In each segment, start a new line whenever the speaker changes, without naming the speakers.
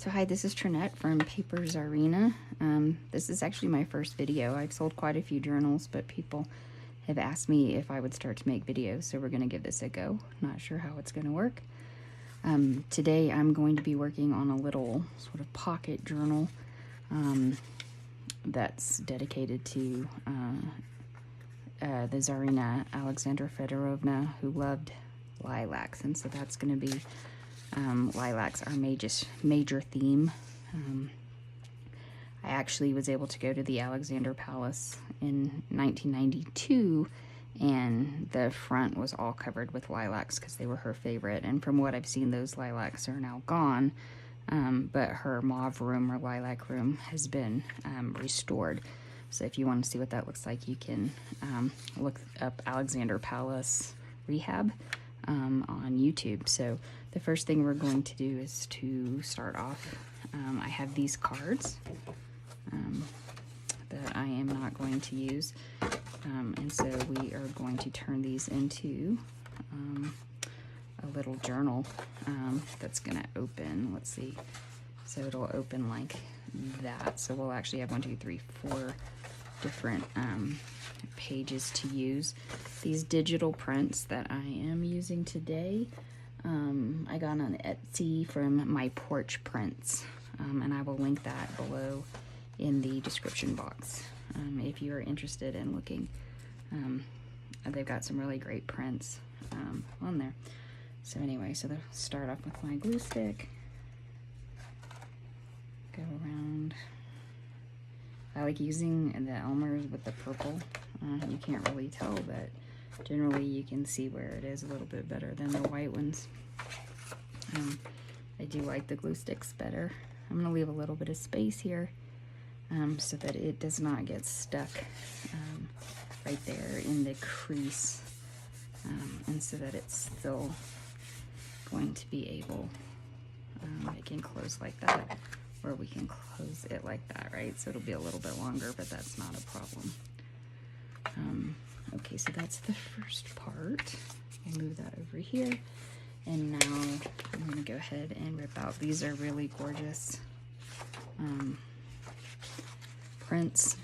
So hi, this is Trinette from Paper Tsarina. This is actually my first video. I've sold quite a few journals, but people have asked me if I would start to make videos, so we're going to give this a go. Not sure how it's going to work. Today I'm going to be working on a little sort of pocket journal that's dedicated to the Tsarina Alexandra Feodorovna, who loved lilacs, and so that's going to be lilacs, our major theme. I actually was able to go to the Alexander Palace in 1992, and the front was all covered with lilacs because they were her favorite. And from what I've seen, those lilacs are now gone, but her mauve room or lilac room has been restored. So if you want to see what that looks like, you can look up Alexander Palace Rehab on YouTube. So the first thing we're going to do is to start off. I have these cards that I am not going to use, and so we are going to turn these into a little journal that's going to open. Let's see. So it'll open like that. So we'll actually have 4 different pages to use. These digital prints that I am using today, I got on Etsy from My Porch Prints, and I will link that below in the description box if you are interested in looking. They've got some really great prints on there. So anyway, so they'll start off with my glue stick, go around. I like using the Elmer's with the purple. You can't really tell, but generally you can see where it is a little bit better than the white ones. I do like the glue sticks better. I'm going to leave a little bit of space here so that it does not get stuck right there in the crease, and so that it's still going to be able, it can close like that, or we can close it like that, right? So it'll be a little bit longer, but that's not a problem. Okay, so that's the first part. I'll move that over here. And now I'm going to go ahead and rip out. These are really gorgeous prints,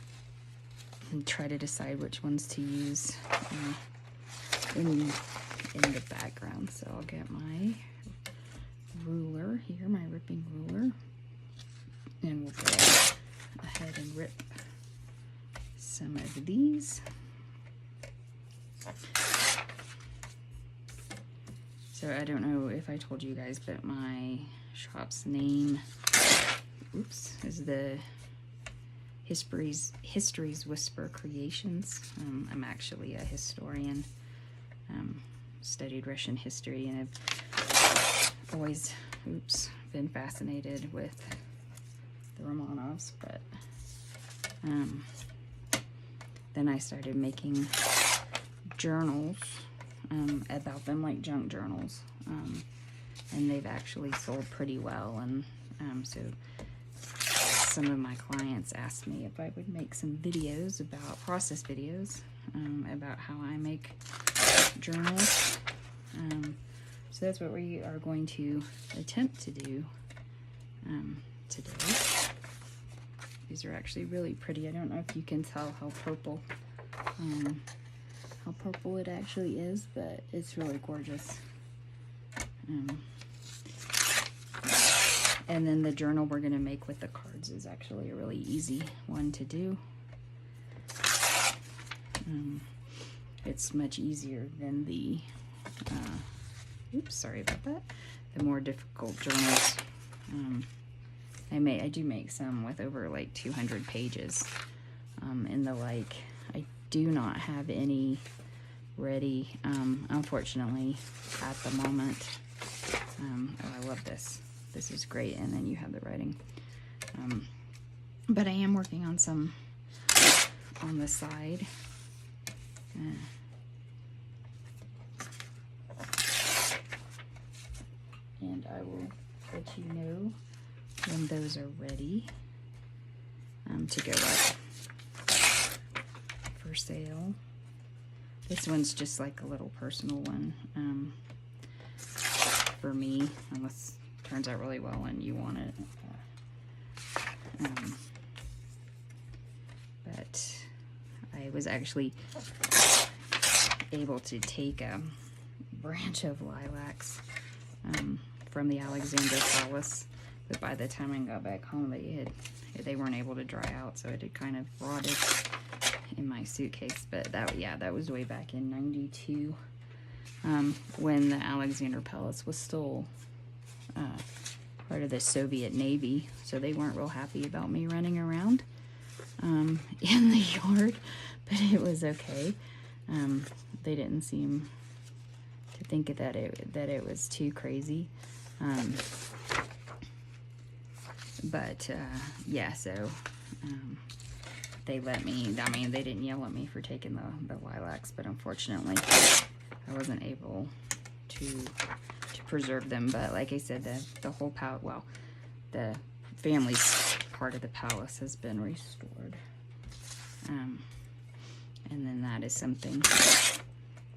and try to decide which ones to use in the background. So I'll get my ruler here, my ripping ruler, and we'll go ahead and rip some of these. So I don't know if I told you guys, but my shop's name, is the History's Whisper Creations. I'm actually a historian, studied Russian history, and I've always, been fascinated with the Romanovs, but then I started making journals about them, like junk journals, and they've actually sold pretty well, and so some of my clients asked me if I would make some videos about process videos about how I make journals. So that's what we are going to attempt to do today. These are actually really pretty. I don't know if you can tell how purple it actually is, but it's really gorgeous. And then the journal we're going to make with the cards is actually a really easy one to do. It's much easier than the sorry about that, the more difficult journals. I do make some with over like 200 pages in the like. I do not have any ready, unfortunately, at the moment. Oh, I love this. This is great, and then you have the writing. But I am working on some on the side. And I will let you know when those are ready to go up for sale. This one's just like a little personal one for me, unless turns out really well and you want it. But I was actually able to take a branch of lilacs from the Alexandra Palace, but by the time I got back home, they weren't able to dry out, so it had kind of rotted in my suitcase. But that was way back in '92, when the Alexandra Palace was still part of the Soviet Navy, so they weren't real happy about me running around in the yard, but it was okay. They didn't seem to think that it was too crazy. Yeah, so they let me. I mean, they didn't yell at me for taking the lilacs, but unfortunately, I wasn't able to preserve them. But like I said, the whole the family's part of the palace has been restored. And then that is something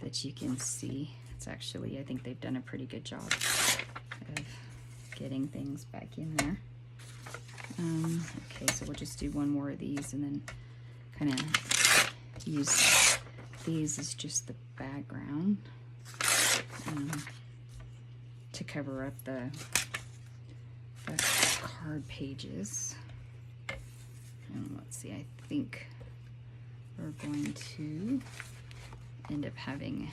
that you can see. It's actually, I think they've done a pretty good job of getting things back in there. Okay, so we'll just do one more of these and then kind of use these as just the background to cover up the card pages. And let's see, I think we're going to end up having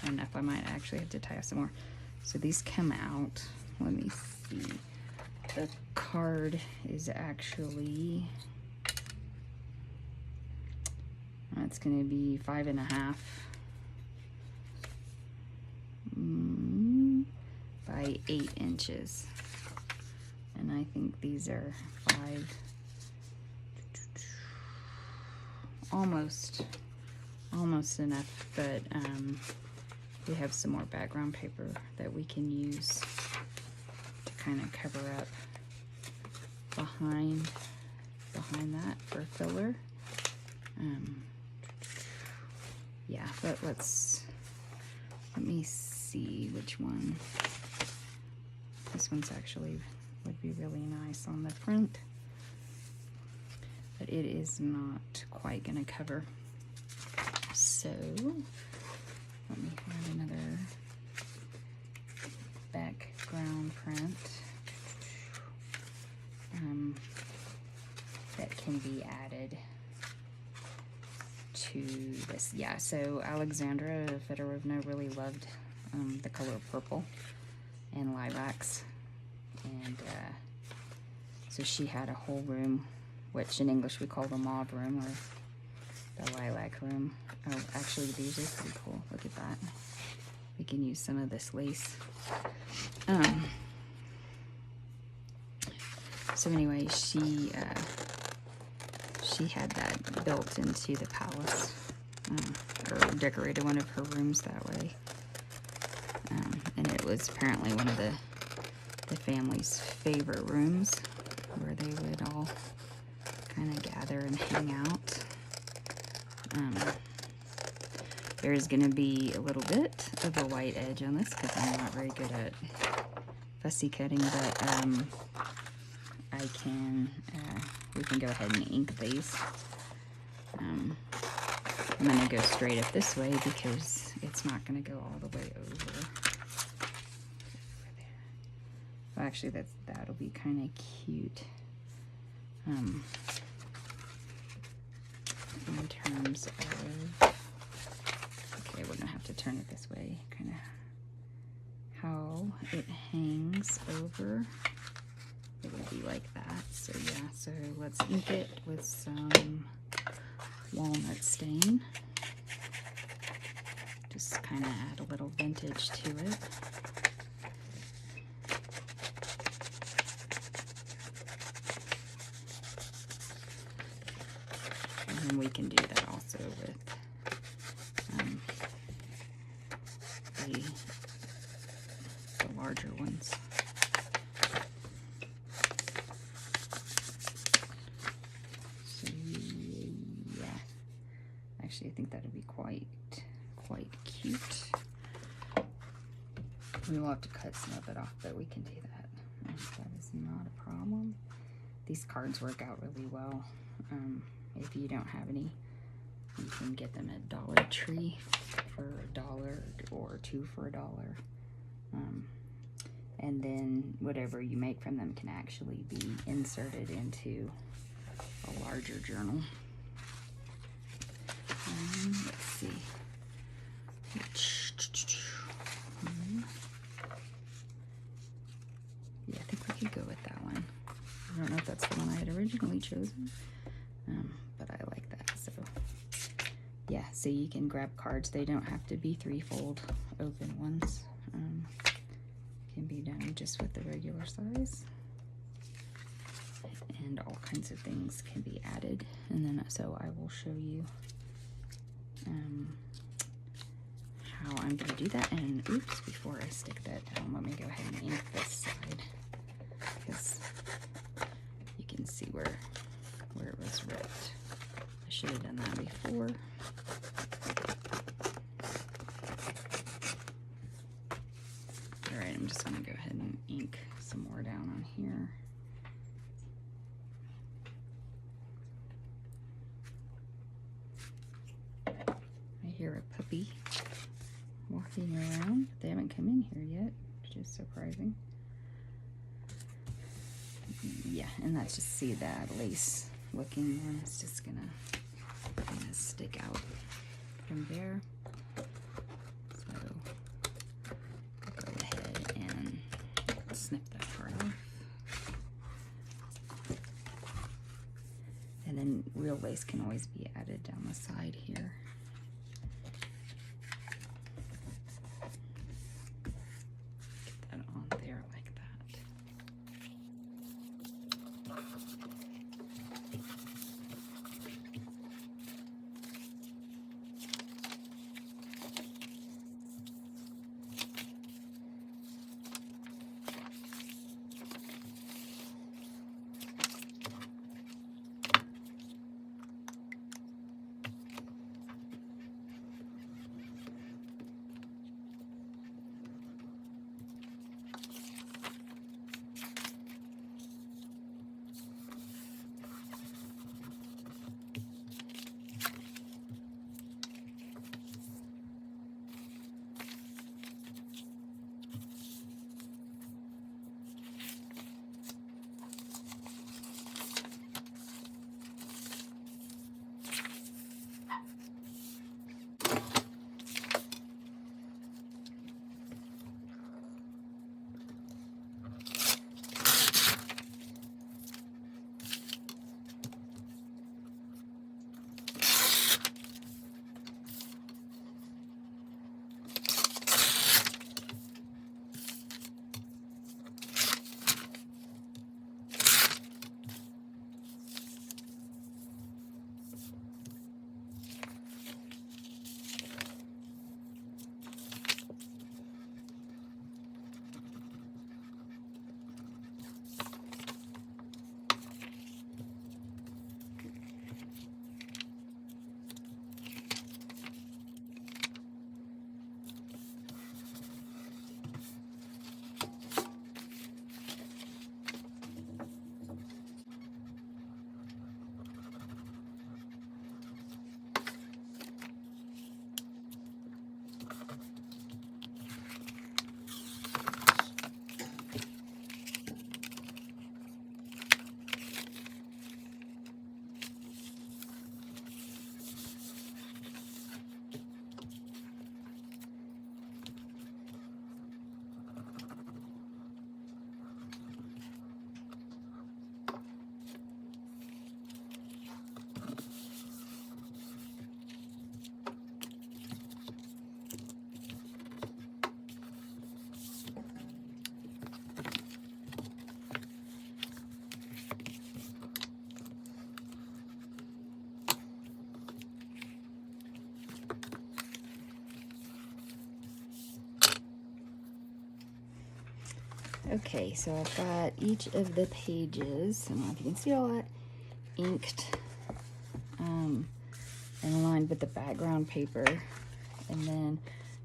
enough. I might actually have to tie up some more. So these come out, let me see. The card is actually, it's going to be 5.5 by 8 inches. And I think these are 5, almost enough, but we have some more background paper that we can use to kind of cover up behind that for filler. Yeah, but let me see which one. This one's actually would be really nice on the front, but it is not quite going to cover. So let me find another background print that can be added to this. Yeah, so Alexandra Feodorovna really loved the color purple and lilacs, and so she had a whole room, which in English we call the mauve room, or the lilac room. Oh, actually these are pretty cool. Look at that. We can use some of this lace. So anyway, she had that built into the palace, or decorated one of her rooms that way. And it was apparently one of the family's favorite rooms, where they would all kind of gather and hang out. There's going to be a little bit of a white edge on this because I'm not very good at fussy cutting, but we can go ahead and ink these. I'm going to go straight up this way because it's not going to go all the way over there. Well, actually, that'll be kind of cute. In terms of, okay, we're gonna have to turn it this way, kind of how it hangs over. It will be like that. So yeah, so let's ink it with some walnut stain. Just kind of add a little vintage to it. And we can do that also with the larger ones. So yeah, actually I think that would be quite cute. We will have to cut some of it off, but we can do that. These cards work out really well. If you don't have any, you can get them at Dollar Tree for $1 or 2 for $1. And then whatever you make from them can actually be inserted into a larger journal. Let's see. Yeah, I think we could go with that one. I don't know if that's the one I had originally chosen, but I like that. So yeah, so you can grab cards. They don't have to be 3-fold open ones. Can be done just with the regular size. And all kinds of things can be added. And then, so I will show you how I'm going to do that. And oops, before I stick that down, let me go ahead and ink this side, because you can see where it was ripped. I should have done that before. All right, I'm just going to go ahead and ink some more down on here. I hear a puppy walking around. They haven't come in here yet, which is surprising. Yeah, and that's just, see that lace looking one. It's just gonna stick out from there. So I'll go ahead and snip that part off. And then real lace can always be added down the side here. Get that on there like that. Okay, so I've got each of the pages, I don't know if you can see all that, inked and aligned with the background paper. And then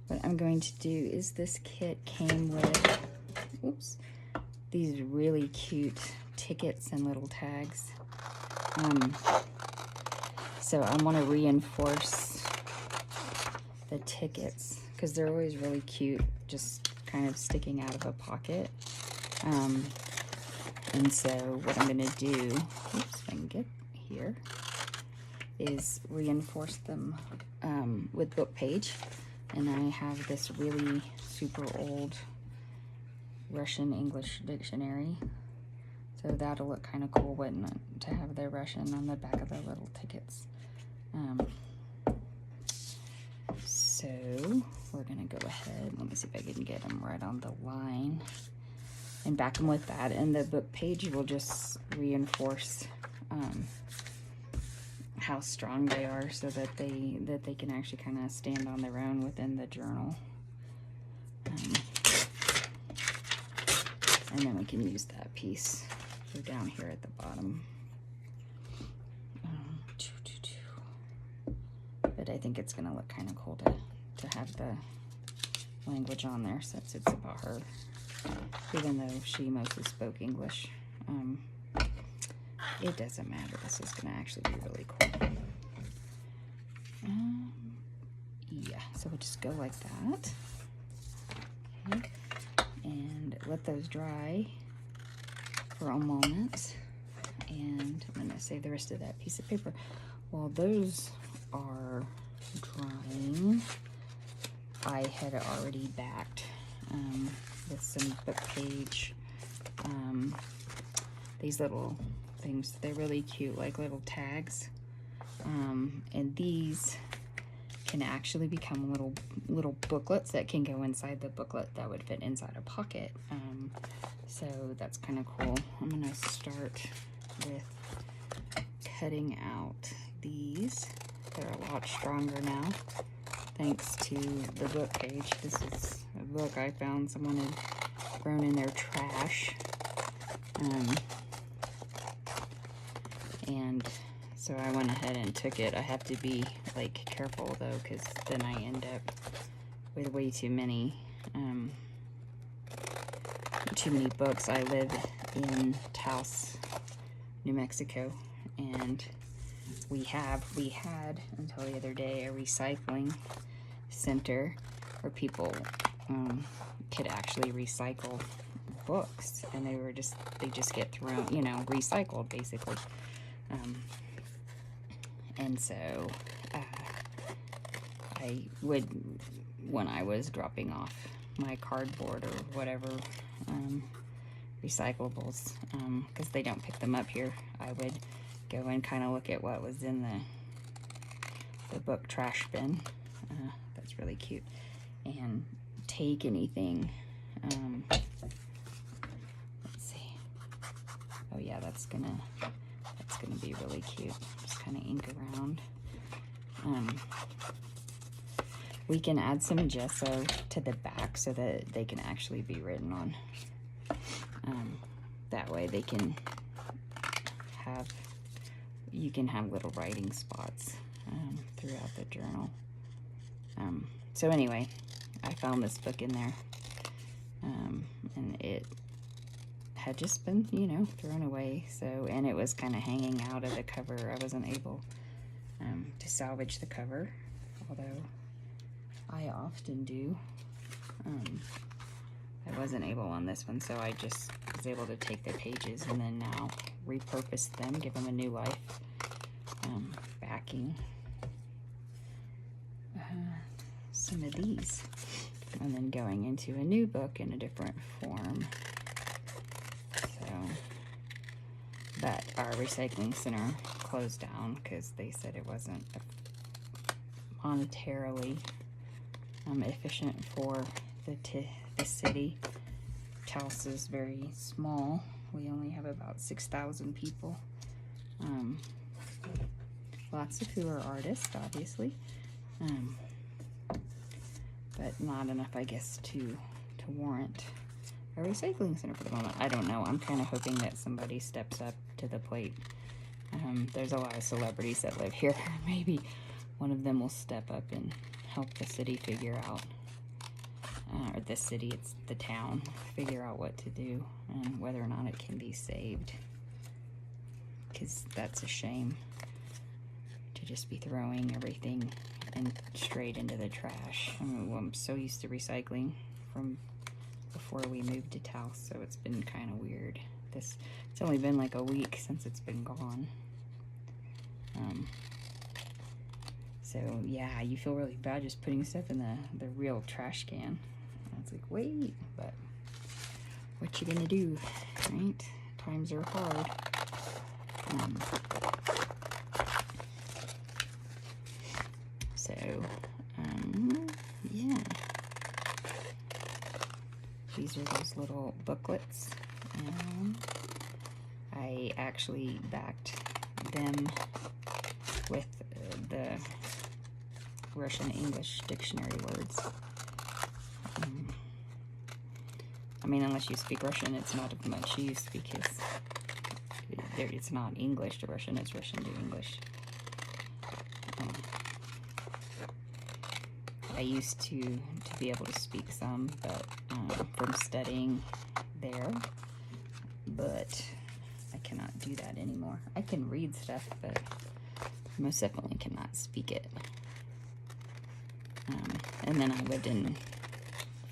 what I'm going to do is, this kit came with, oops, these really cute tickets and little tags. So I want to reinforce the tickets because they're always really cute, just kind of sticking out of a pocket. And so what I'm going to do, oops, if I can get here, is reinforce them with book page. And I have this really super old Russian English dictionary. So that'll look kind of cool, wouldn't it, to have the Russian on the back of the little tickets. So we're going to go ahead. Let me see if I can get them right on the line and back them with that. And the book page will just reinforce how strong they are, so that they can actually kind of stand on their own within the journal. And then we can use that piece for down here at the bottom. But I think it's gonna look kind of cool to have the language on there, since it's about her, even though she mostly spoke English. It doesn't matter. This is gonna actually be really cool. Yeah, so we'll just go like that. Okay. And let those dry for a moment. And I'm gonna save the rest of that piece of paper. While those are drying, I had already backed with some book page, these little things. They're really cute, like little tags. And these can actually become little booklets that can go inside the booklet that would fit inside a pocket. So that's kind of cool. I'm gonna start with cutting out these. They're a lot stronger now, thanks to the book page. This is a book I found someone had thrown in their trash. And so I went ahead and took it. I have to be like careful though, because then I end up with way too many books. I live in Taos, New Mexico, and we had until the other day a recycling center where people could actually recycle books, and they just get thrown, recycled basically. And so I would, when I was dropping off my cardboard or whatever recyclables, because they don't pick them up here, I would go and kind of look at what was in the book trash bin. That's really cute. And take anything. Let's see. Oh yeah, that's gonna be really cute. Just kind of ink around. We can add some gesso to the back so that they can actually be written on. That way they can have, you can have little writing spots throughout the journal. So anyway, I found this book in there, and it had just been, thrown away. So, and it was kind of hanging out of the cover. I wasn't able to salvage the cover, although I often do. I wasn't able on this one, so I just was able to take the pages and then now repurpose them, give them a new life. Backing some of these, and then going into a new book in a different form. So, but our recycling center closed down because they said it wasn't monetarily efficient for the city. Taos is very small. We only have about 6,000 people. Lots of who are artists, obviously, but not enough, I guess, to warrant a recycling center for the moment. I don't know. I'm kind of hoping that somebody steps up to the plate. There's a lot of celebrities that live here. Maybe one of them will step up and help the city figure out or the city, it's the town, figure out what to do and whether or not it can be saved. Because that's a shame to just be throwing everything and straight into the trash. I mean, I'm so used to recycling from before we moved to Taos, so it's been kind of weird. It's only been like a week since it's been gone. So yeah, you feel really bad just putting stuff in the real trash can. It's like, wait, but what you gonna do, right? Times are hard. Yeah. These are those little booklets. I actually backed them with the Russian English dictionary words. I mean, unless you speak Russian, it's not of much use because it's not English to Russian, it's Russian to English. I used to be able to speak some, but from studying there, but I cannot do that anymore. I can read stuff, but most definitely cannot speak it. And then I lived in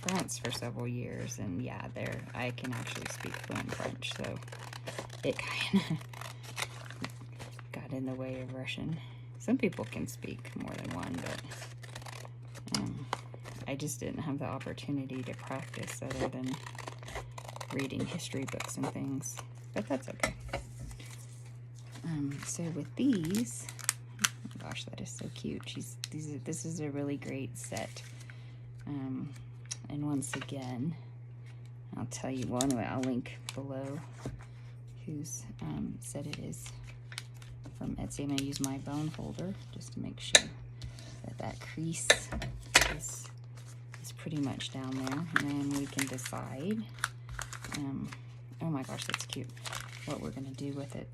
France for several years, and yeah, there I can actually speak fluent French, so it kind of got in the way of Russian. Some people can speak more than one, but I just didn't have the opportunity to practice other than reading history books and things, but that's okay. So with these, oh my gosh, that is so cute. This is a really great set. And once again, I'll tell you, well anyway, I'll link below whose set it is from Etsy. I'm going to use my bone holder just to make sure that crease is pretty much down there. And then we can decide, oh my gosh, that's cute, what we're going to do with it.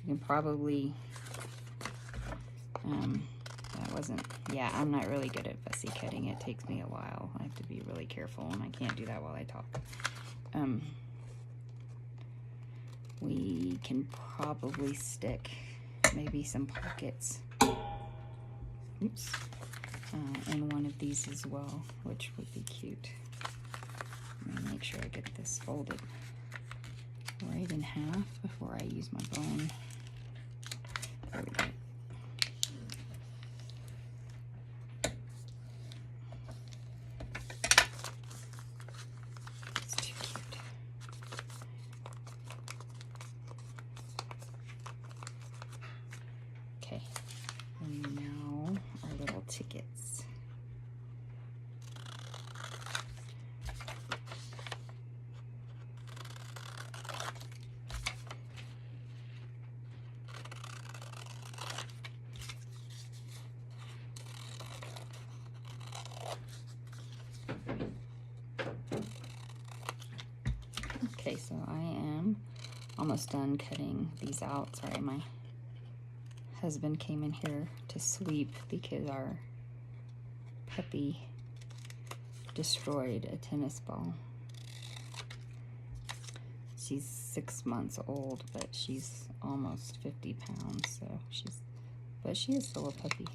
You can probably, yeah, I'm not really good at fussy cutting. It takes me a while. I have to be really careful, and I can't do that while I talk. We can probably stick maybe some pockets, oops, in one of these as well, which would be cute. Let me make sure I get this folded right in half before I use my bone. There we go. It's too cute. Okay, and now our little tickets. Okay, so I am almost done cutting these out. Sorry, my husband came in here to sweep because our puppy destroyed a tennis ball. She's 6 months old, but she's almost 50 pounds, so she is still a puppy.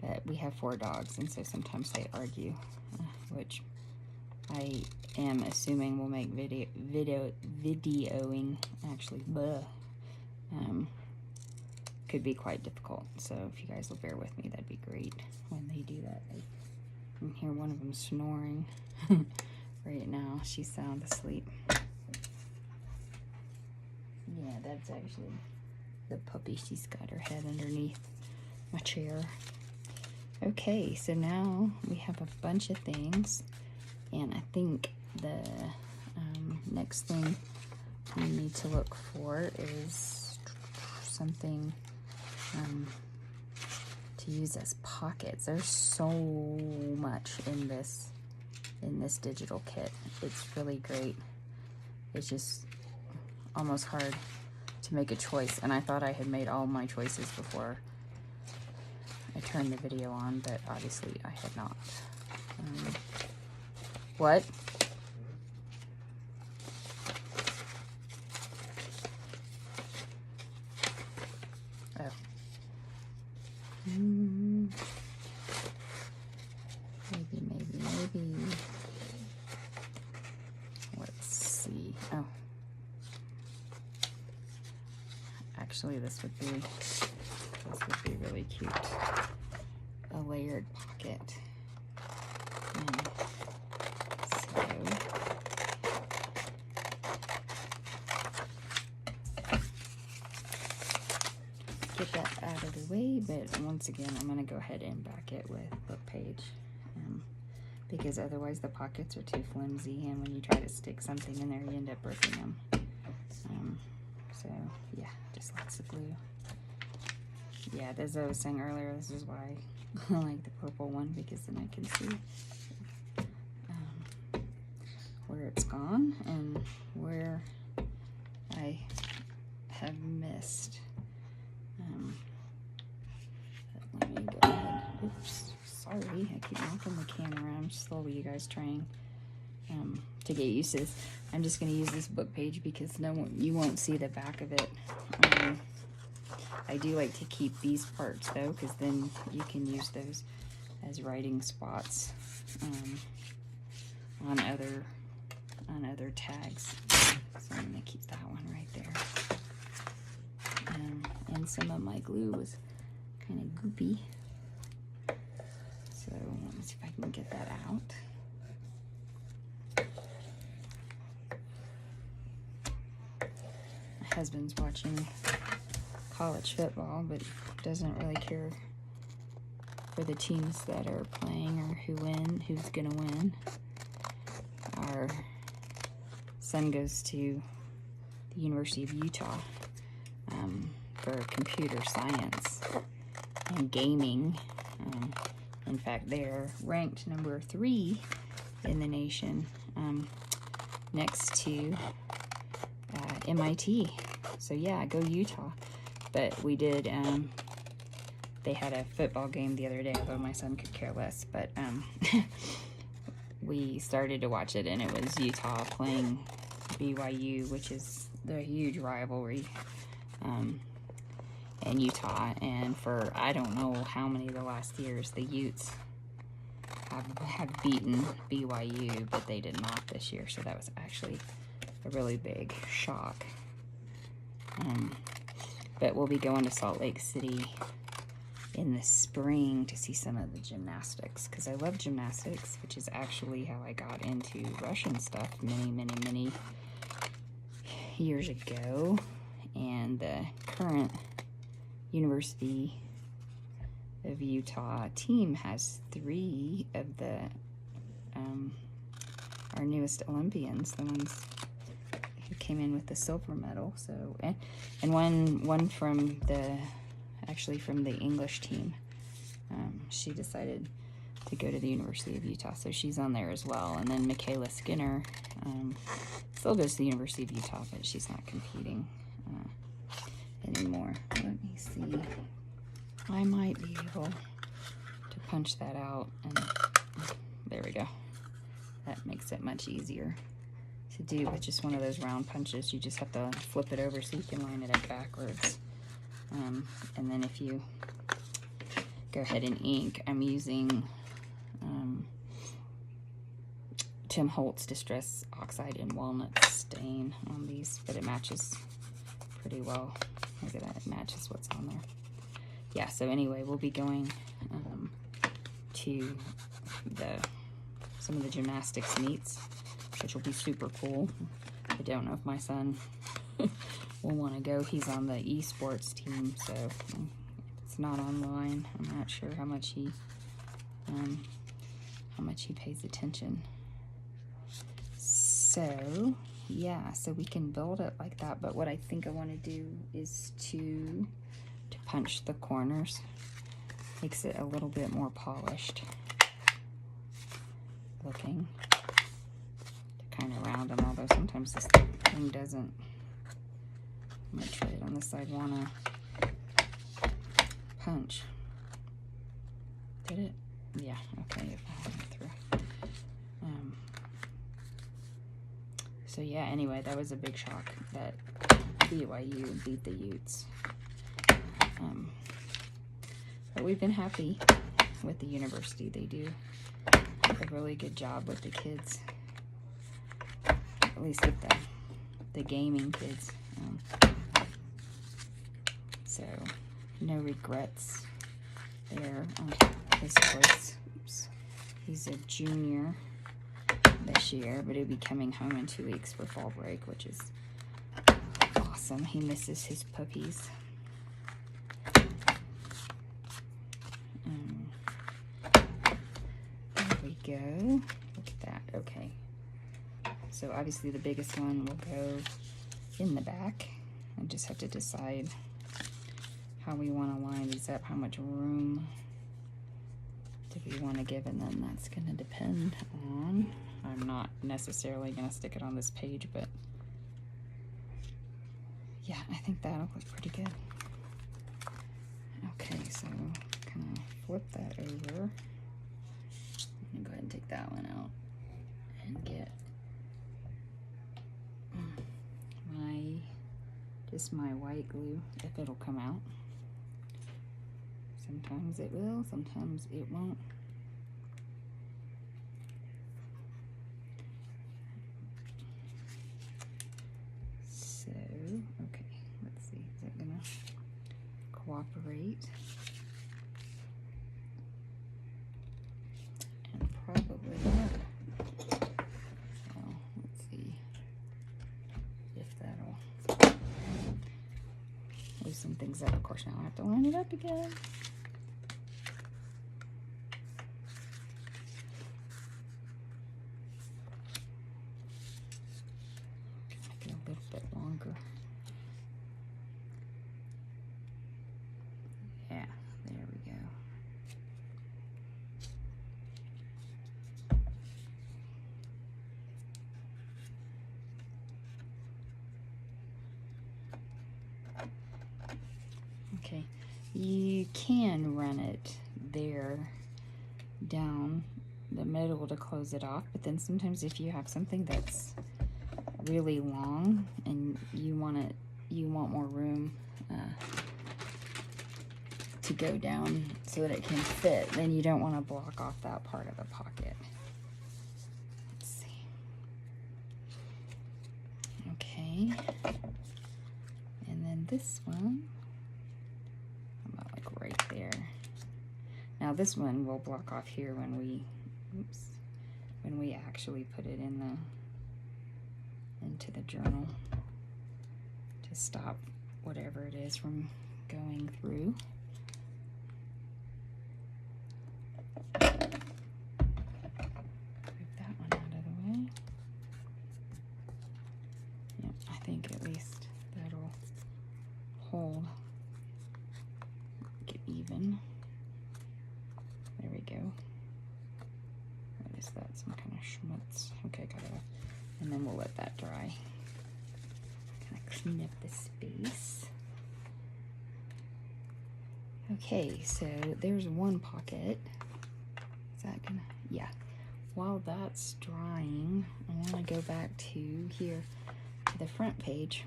But we have 4 dogs, and so sometimes they argue, which I am assuming will make videoing actually could be quite difficult. So if you guys will bear with me, that'd be great when they do that. I can hear one of them snoring right now. She's sound asleep. Yeah, that's actually the puppy. She's got her head underneath my chair. Okay, so now we have a bunch of things. And I think the next thing we need to look for is something to use as pockets. There's so much in this digital kit. It's really great. It's just almost hard to make a choice. And I thought I had made all my choices before I turned the video on, but obviously I had not. What? Oh. Maybe. Let's see. Oh. Actually, this would be really cute. A layered pocket. So get that out of the way, but once again, I'm going to go ahead and back it with book page, because otherwise the pockets are too flimsy, and when you try to stick something in there, you end up breaking them. So yeah, just lots of glue. Yeah, as I was saying earlier, this is why I like the purple one, because then I can see where it's gone and where I have missed. Let me go ahead. Oops, sorry, I keep knocking the camera. I'm slowly, you guys, trying to get used to this. I'm just going to use this book page because you won't see the back of it. I do like to keep these parts though, because then you can use those as writing spots on other tags. So I'm going to keep that one right there. And some of my glue was kind of goopy, so let me see if I can get that out. My husband's watching college football, but doesn't really care for the teams that are playing or who's gonna win. Our son goes to the University of Utah for computer science and gaming. In fact, they're ranked number 3 in the nation, next to MIT. So yeah, go Utah. But we did, they had a football game the other day, although my son could care less, but we started to watch it, and it was Utah playing BYU, which is the huge rivalry in Utah. And for I don't know how many of the last years, the Utes have beaten BYU, but they did not this year, so that was actually a really big shock. But we'll be going to Salt Lake City in the spring to see some of the gymnastics, because I love gymnastics, which is actually how I got into Russian stuff many years ago. And the current University of Utah team has 3 of our newest Olympians, the ones who came in with the silver medal. So and one from the English team. She decided to go to the University of Utah, so she's on there as well. And then Michaela Skinner still goes to the University of Utah, but she's not competing anymore. Let me see. I might be able to punch that out, and there we go. That makes it much easier to do with just one of those round punches. You just have to flip it over so you can line it up backwards. And then if you go ahead and ink, I'm using Tim Holtz Distress Oxide and Walnut Stain on these, but it matches pretty well. Look at that, it matches what's on there. Yeah, so anyway, we'll be going to some of the gymnastics meets, which will be super cool. I don't know if my son will want to go. He's on the esports team, so it's not online. I'm not sure how much he pays attention. So yeah, so we can build it like that, but what I think I want to do is to punch the corners. Makes it a little bit more polished looking, to kind of round them, although sometimes this thing doesn't. I'm going to try it on this side. Want to punch. Did it? Yeah, okay, if I went through. So yeah, anyway, that was a big shock that BYU beat the Utes. But we've been happy with the university. They do a really good job with the kids, at least with the gaming kids. So no regrets there on his choice. Oops. He's a junior this year, but he'll be coming home in 2 weeks for fall break, which is awesome. He misses his puppies. There we go. Look at that. Okay. So obviously the biggest one will go in the back. I just have to decide how we want to line these up, how much room do we want to give, and then that's going to depend on, I'm not necessarily going to stick it on this page, but yeah, I think that'll look pretty good. Okay, so kind of flip that over. I'm going to go ahead and take that one out and get just my white glue, if it'll come out. Sometimes it will, sometimes it won't. So, okay, let's see, is it gonna cooperate? And probably not. So, let's see if that'll loosen things up. Of course, now I have to line it up again. Yeah, there we go. Okay, you can run it there down the middle to close it off, but then sometimes if you have something that's really long and you want more room to go down so that it can fit, then you don't want to block off that part of the pocket. Let's see. Okay, and then this one about like right there. Now this one will block off here when we actually put it in into the journal to stop whatever it is from going through. Move that one out of the way. Yep, I think at least that'll hold, get even. There we go. Or is that some kind of schmutz? Okay, got it off. And then we'll let that dry. Kind of clean up the space. Okay, so there's one pocket. Is that gonna, yeah. While that's drying, I want to go back to here, to the front page.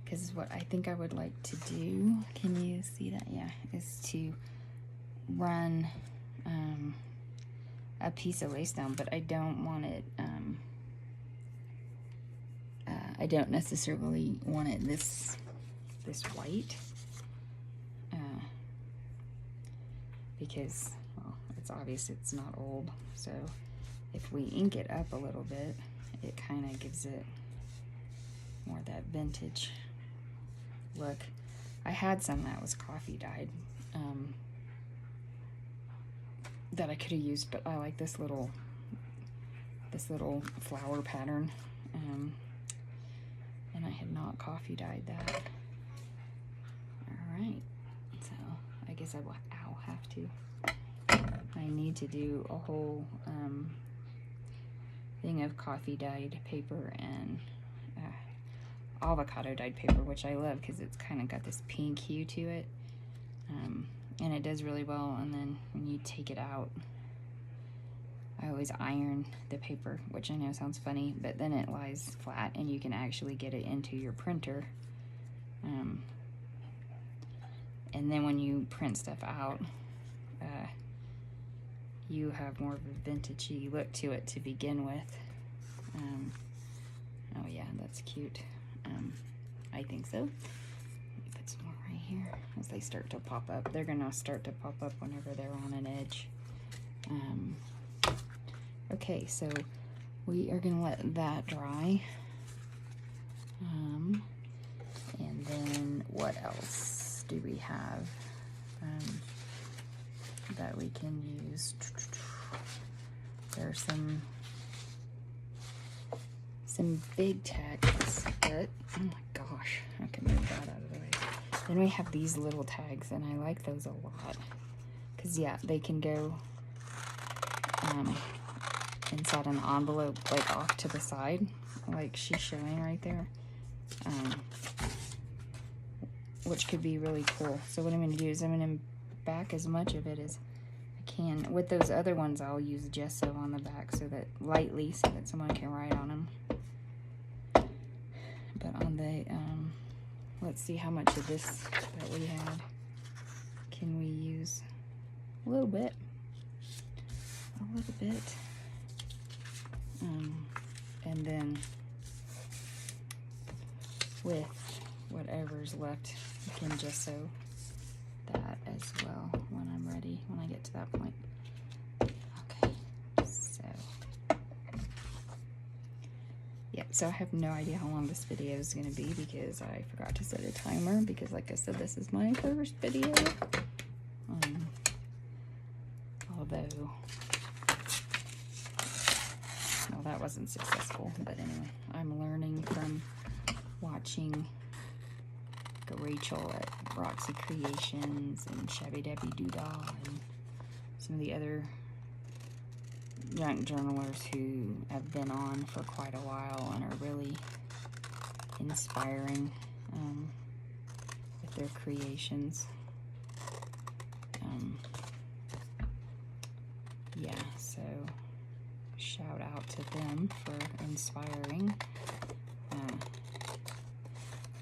Because what I think I would like to do, can you see that? Yeah, is to run a piece of lace down, but I don't want it, I don't necessarily want it this white, because, well, it's obvious it's not old, so if we ink it up a little bit, it kind of gives it more of that vintage look. I had some that was coffee dyed, that I could have used, but I like this little flower pattern, and I had not coffee dyed that. All right, so I guess I'll have to. I need to do a whole thing of coffee dyed paper and avocado dyed paper, which I love because it's kind of got this pink hue to it. and it does really well. And then when you take it out, I always iron the paper, which I know sounds funny, but then it lies flat and you can actually get it into your printer. And then when you print stuff out, you have more of a vintagey look to it to begin with. Oh yeah, that's cute. I think so. Let me put some more right here as they start to pop up. They're gonna start to pop up whenever they're on an edge. Okay, so we are gonna let that dry. And then what else do we have that we can use? There's some big tags, but oh my gosh, I can move that out of the way. Then we have these little tags, and I like those a lot because yeah, they can go inside an envelope, like off to the side, like she's showing right there, which could be really cool. So what I'm going to do is I'm going to back as much of it as I can. With those other ones, I'll use gesso on the back so that lightly, so that someone can write on them. But on the let's see how much of this that we had can we use. A little bit. And then with whatever's left, you can gesso that as well when I'm ready, when I get to that point. Okay, so yeah, so I have no idea how long this video is going to be because I forgot to set a timer because, like I said, this is my first video. Although, well, that wasn't successful, but anyway, I'm learning from watching Rachel at Roxy Creations and Shabby Dabby Doodah and some of the other junk journalers who have been on for quite a while and are really inspiring with their creations. Yeah, so shout out to them for inspiring.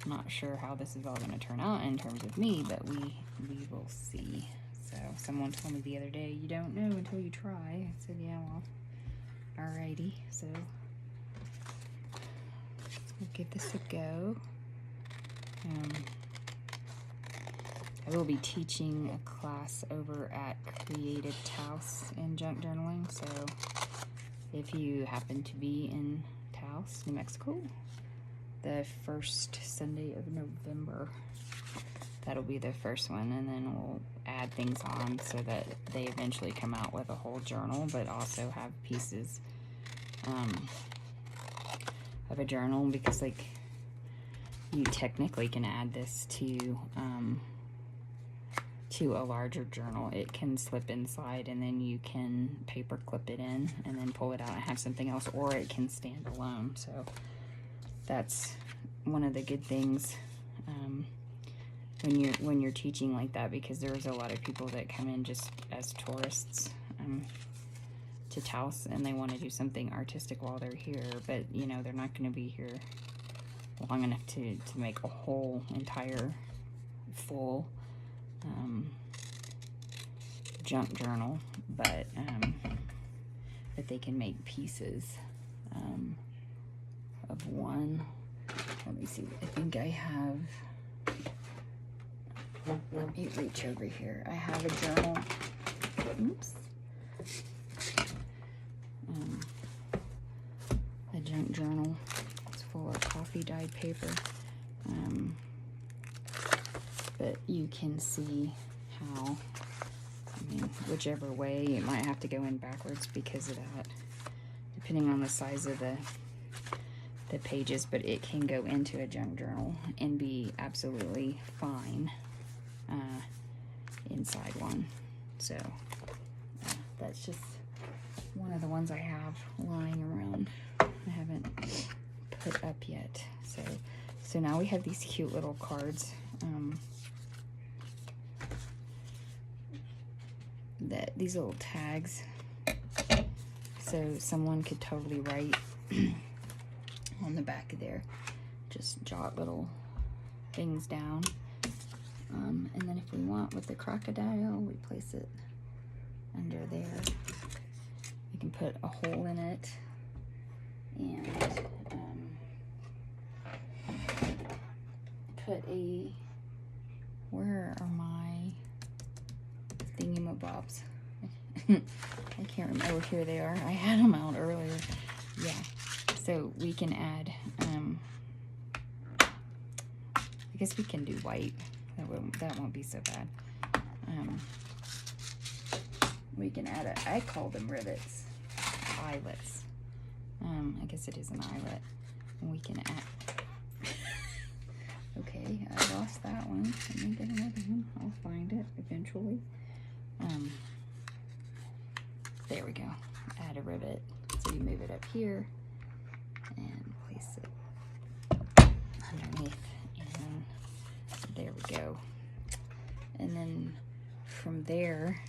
Not sure how this is all going to turn out in terms of me, but we will see. So someone told me the other day, you don't know until you try. I said, yeah, well, alrighty. So we'll give this a go. I will be teaching a class over at Creative Taos in junk journaling. So if you happen to be in Taos, New Mexico, the first Sunday of November, that'll be the first one, and then we'll add things on so that they eventually come out with a whole journal, but also have pieces of a journal, because like you technically can add this to a larger journal. It can slip inside and then you can paper clip it in and then pull it out and have something else, or it can stand alone. So that's one of the good things when you're teaching like that, because there's a lot of people that come in just as tourists to Taos, and they want to do something artistic while they're here, but you know, they're not going to be here long enough to make a whole entire full junk journal, but they can make pieces of one. Let me see, I think I have, let me reach over here. I have a journal, oops, a junk journal. It's full of coffee dyed paper, but you can see how, I mean, whichever way, it might have to go in backwards because of that, depending on the size of the pages, but it can go into a junk journal and be absolutely fine inside one. So that's just one of the ones I have lying around. I haven't put up yet. So now we have these cute little cards. these little tags, so someone could totally write on the back of there, just jot little things down. And then if we want with the crocodile, we place it under there. You can put a hole in it, and put a, where are my thingamabobs? I can't remember. Oh, here they are. I had them out earlier. Yeah. So we can add, I guess we can do white. That won't be so bad. We can add I call them rivets, eyelets. I guess it is an eyelet. And we can add, okay, I lost that one. Let me get another one. I'll find it eventually. There we go. Add a rivet. So you move it up here and place it underneath. And there we go. And then from there,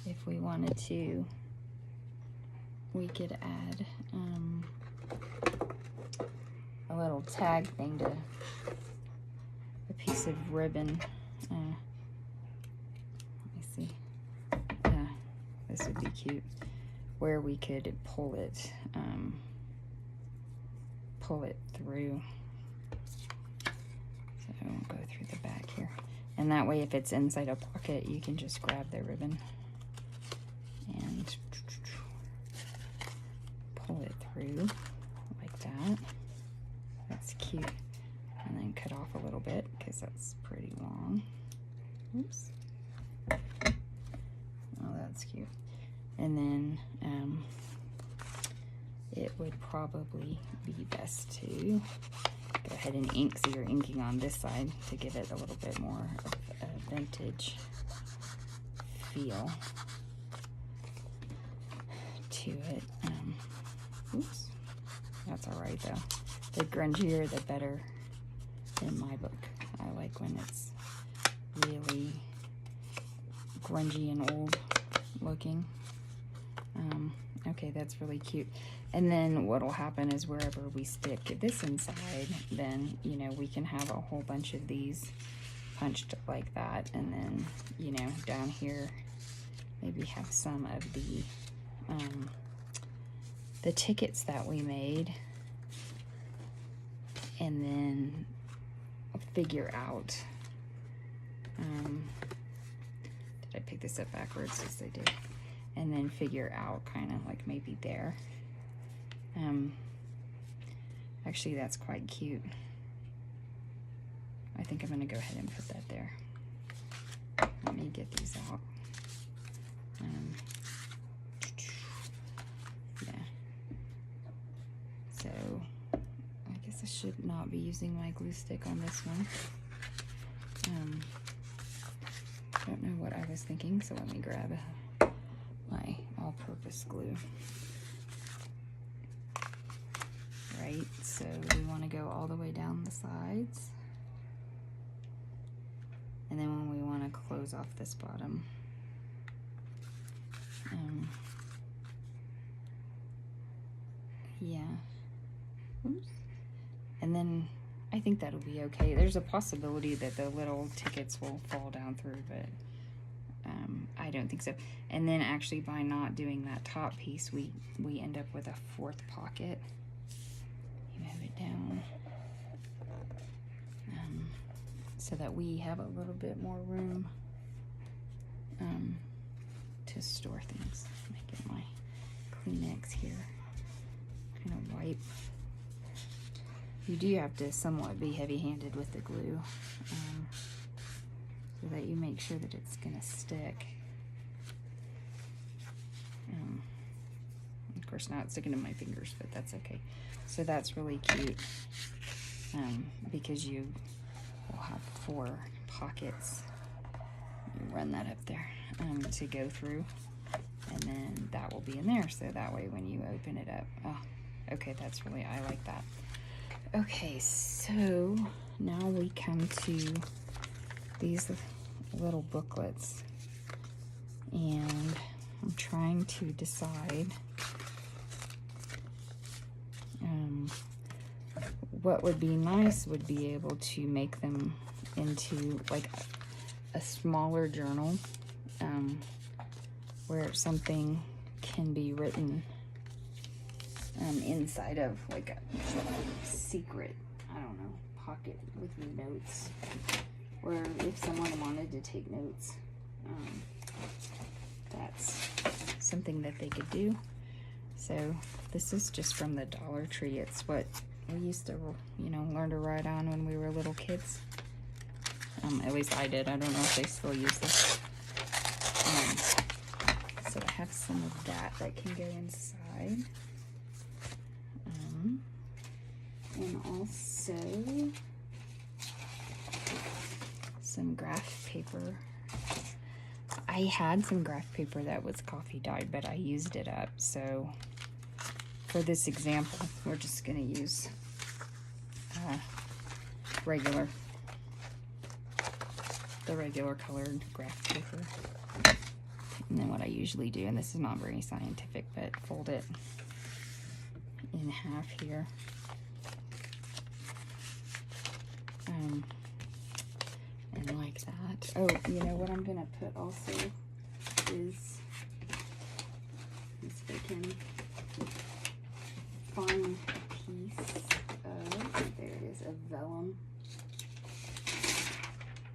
if we wanted to, we could add a little tag thing to a piece of ribbon. Let me see. This would be cute, where we could pull it through. So we'll go through the back here, and that way, if it's inside a pocket, you can just grab the ribbon and pull it through like that. That's cute. And then cut off a little bit because that's pretty long. Oops. Oh, that's cute. And then it would probably be best to go ahead and ink, so you're inking on this side to give it a little bit more of a vintage feel to it. Oops, that's all right though. The grungier, the better in my book. I like when it's really grungy and old looking. Okay, that's really cute. And then what'll happen is wherever we stick this inside, then, you know, we can have a whole bunch of these punched like that. And then, you know, down here, maybe have some of the tickets that we made. And then figure out, did I pick this up backwards? Yes, I did. And then figure out kind of like maybe there. Actually, that's quite cute. I think I'm gonna go ahead and put that there. Let me get these out. Yeah. So I guess I should not be using my glue stick on this one. Don't know what I was thinking, so let me grab my all-purpose glue. Right, so we want to go all the way down the sides. And then when we want to close off this bottom, yeah. Oops. And then I think that'll be okay. There's a possibility that the little tickets will fall down through, but I don't think so. And then actually by not doing that top piece, we end up with a fourth pocket. You move it down so that we have a little bit more room to store things. Let me get my Kleenex here. Kind of wipe. You do have to somewhat be heavy-handed with the glue so that you make sure that it's gonna stick. Of course, not sticking to my fingers, but that's okay. So that's really cute because you will have 4 pockets. You run that up there to go through, and then that will be in there. So that way, when you open it up, oh, okay, that's really, I like that. Okay, so now we come to these little booklets, and I'm trying to decide what would be nice would be able to make them into like a smaller journal, where something can be written inside of like a secret, I don't know, pocket with your notes, or if someone wanted to take notes, that's something that they could do. So this is just from the Dollar Tree. It's what we used to, you know, learn to write on when we were little kids. At least I did. I don't know if they still use this. So I have some of that can go inside. And also some graph paper. I had some graph paper that was coffee dyed, but I used it up. So for this example, we're just going to use the regular colored graph paper. And then what I usually do, and this is not very scientific, but fold it in half here. And like that. Oh, you know what I'm going to put also is, if I can find a piece of, there it is, of vellum.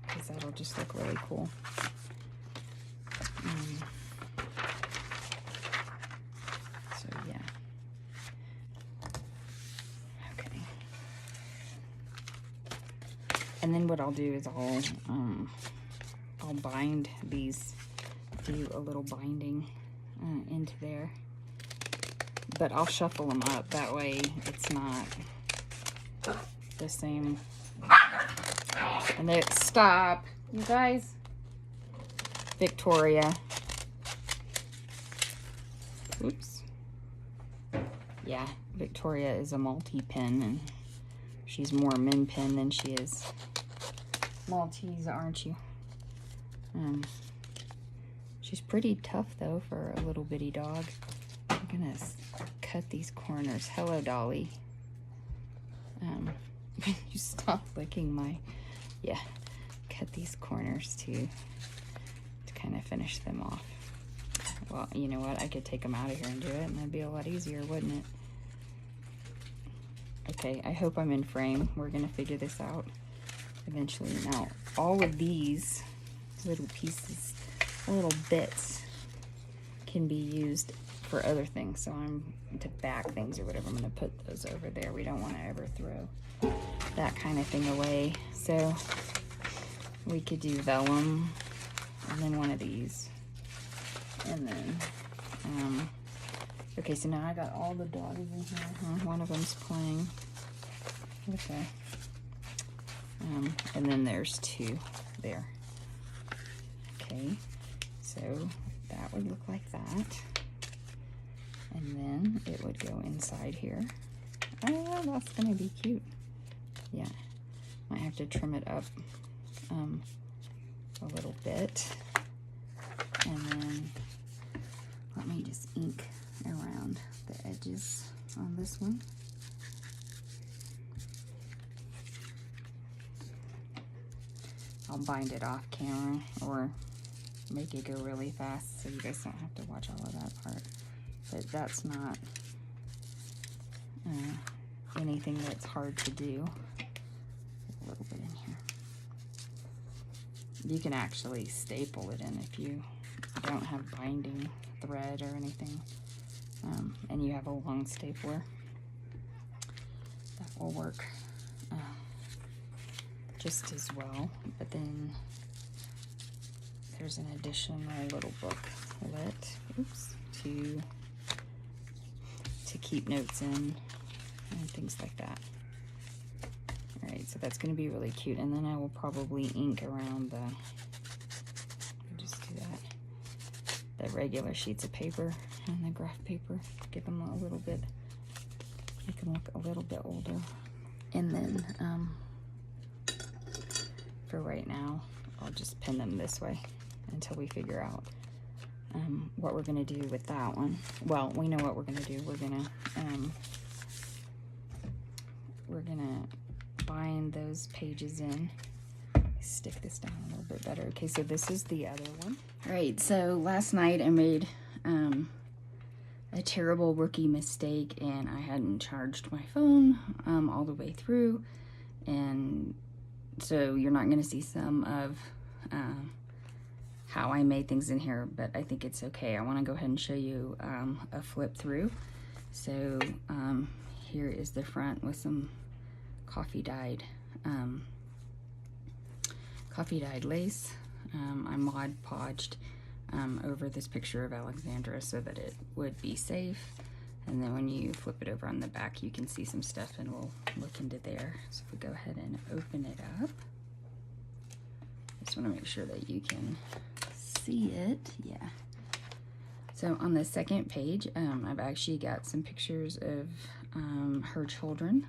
Because that'll just look really cool. So yeah. Okay. And then what I'll do is I'll bind these, do a little binding into there. But I'll shuffle them up, that way it's not the same. And they stop, you guys. Victoria. Oops. Yeah, Victoria is a multi-pin, and she's more min-pin than she is Maltese, aren't you? She's pretty tough though for a little bitty dog. I'm gonna cut these corners. Hello, Dolly. You stop licking my, yeah, cut these corners to kind of finish them off. Well, you know what? I could take them out of here and do it, and that'd be a lot easier, wouldn't it? Okay, I hope I'm in frame. We're gonna figure this out eventually. Now, all of these little pieces, little bits, can be used for other things. So I'm to back things or whatever. I'm gonna put those over there. We don't want to ever throw that kind of thing away. So we could do vellum, and then one of these, and then okay, so now I got all the dogs in here. One of them's playing. Okay. And then there's two there. Okay, so that would look like that. And then it would go inside here. Oh, that's gonna be cute. Yeah, might have to trim it up a little bit. And then let me just ink around the edges on this one. I'll bind it off camera or make it go really fast so you guys don't have to watch all of that part. But that's not anything that's hard to do. A little bit in here. You can actually staple it in if you don't have binding thread or anything, and you have a long stapler. That will work just as well. But then there's an additional little booklet, oops, to keep notes in and things like that. All right, so that's going to be really cute. And then I will probably ink around just do that, the regular sheets of paper and the graph paper. Give them a little bit, make them look a little bit older. And then for right now, I'll just pin them this way until we figure out what we're going to do with that one. Well, we know what we're going to do. We're going to bind those pages in. Stick this down a little bit better. Okay, so this is the other one. All right, so last night I made a terrible rookie mistake, and I hadn't charged my phone all the way through, and so you're not going to see some of how I made things in here, but I think it's okay. I want to go ahead and show you a flip through. So here is the front with some coffee dyed lace. I Mod Podged over this picture of Alexandra so that it would be safe. And then when you flip it over on the back, you can see some stuff, and we'll look into there. So if we go ahead and open it up, I just want to make sure that you can see it. Yeah. So on the second page, I've actually got some pictures of her children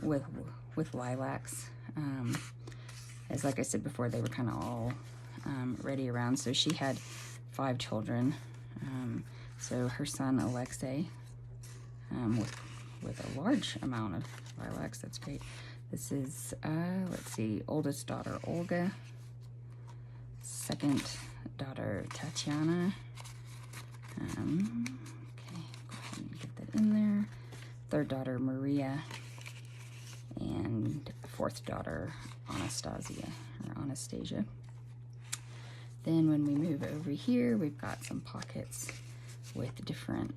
with lilacs. As like I said before, they were kind of all ready around. So she had 5 children. So her son Alexei, with a large amount of lilacs. That's great. This is let's see, oldest daughter Olga, second daughter Tatiana. Okay, go ahead and get that in there. Third daughter Maria, and fourth daughter Anastasia. Then when we move over here, we've got some pockets with different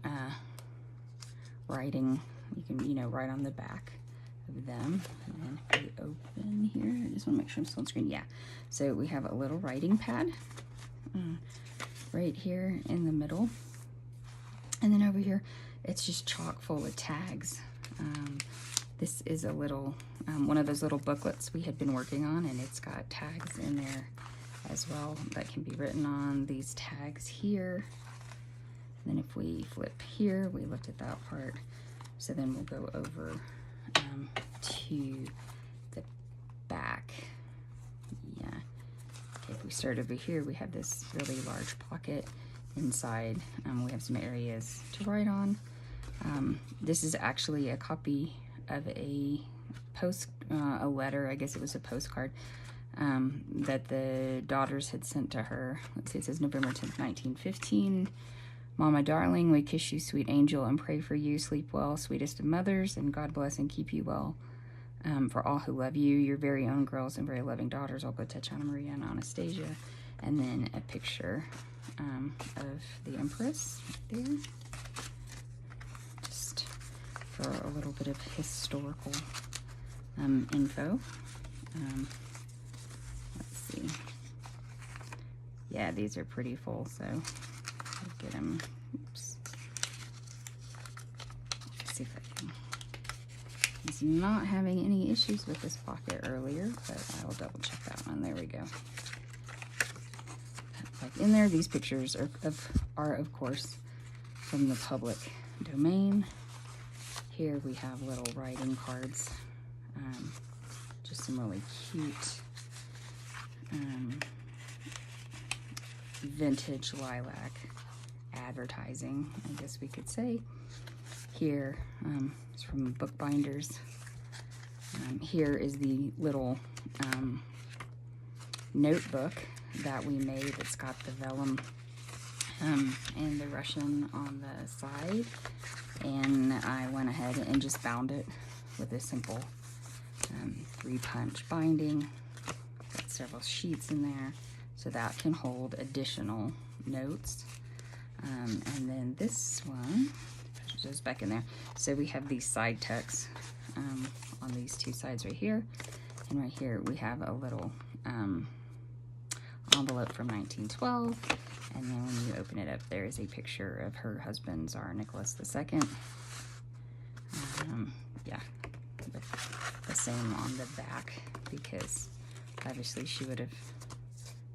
writing. You can, write on the back of them. And then if we open here, I just want to make sure I'm still on screen. Yeah. So we have a little writing pad right here in the middle. And then over here, it's just chock full of tags. This is a little, one of those little booklets we had been working on, and it's got tags in there as well that can be written on. These tags here. And then if we flip here, we looked at that part. So then we'll go over to the back. Yeah. Okay, if we start over here, we have this really large pocket inside. We have some areas to write on. This is actually a copy of a letter, I guess it was a postcard, that the daughters had sent to her. Let's see, it says November 10th, 1915. Mama darling, we kiss you, sweet angel, and pray for you. Sleep well, sweetest of mothers, and God bless and keep you well. For all who love you, your very own girls and very loving daughters, Olga, Tatiana, Maria, and Anastasia. And then a picture of the Empress right there. Just for a little bit of historical info. Let's see. Yeah, these are pretty full, so I'll get them. Oops. Let's see if I can. He's not having any issues with this pocket earlier, but I will double check that one. There we go. Like in there, these pictures are of course from the public domain. Here we have little writing cards, just some really cute vintage lilac advertising, I guess we could say. Here, it's from Bookbinders. Here is the little notebook that we made. It's got the vellum and the Russian on the side, and I went ahead and just bound it with a simple 3-punch binding. Got several sheets in there, so that can hold additional notes. And then this one goes back in there. So we have these side tucks on these two sides right here, and right here we have a little envelope from 1912, and then when you open it up, there is a picture of her husband, Tsar Nicholas II. Yeah, with the same on the back, because obviously she would have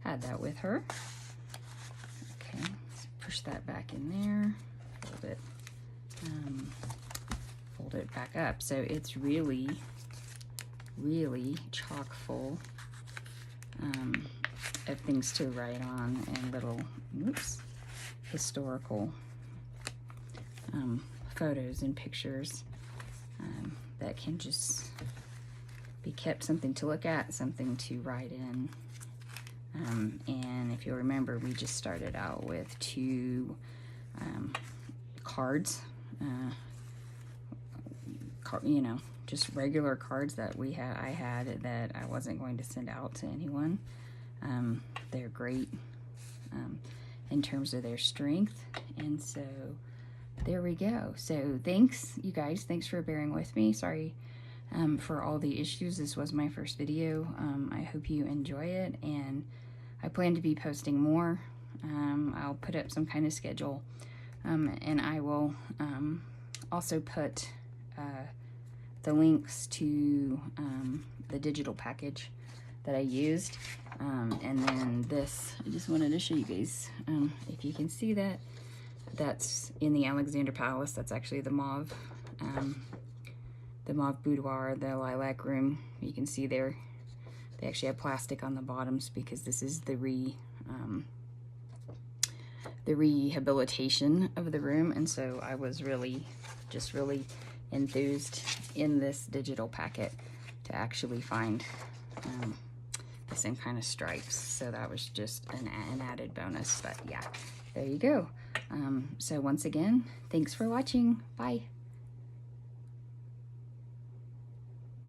had that with her. Okay, so push that back in there, fold it back up. So it's really chock full of things to write on, and little, oops, historical photos and pictures that can just be kept, something to look at, something to write in. And if you'll remember, we just started out with 2 cards, you know, just regular cards that I had that I wasn't going to send out to anyone. They're great in terms of their strength, and so there we go. So thanks, you guys. Thanks for bearing with me. Sorry for all the issues. This was my first video. I hope you enjoy it, and I plan to be posting more. I'll put up some kind of schedule, and I will also put the links to the digital package that I used. And then this, I just wanted to show you guys, if you can see that, that's in the Alexandra Palace. That's actually the Mauve Boudoir, the lilac room. You can see there, they actually have plastic on the bottoms because this is the rehabilitation of the room. And so I was really enthused in this digital packet to actually find the same kind of stripes. So that was just an added bonus. But yeah, there you go. So once again, thanks for watching. Bye.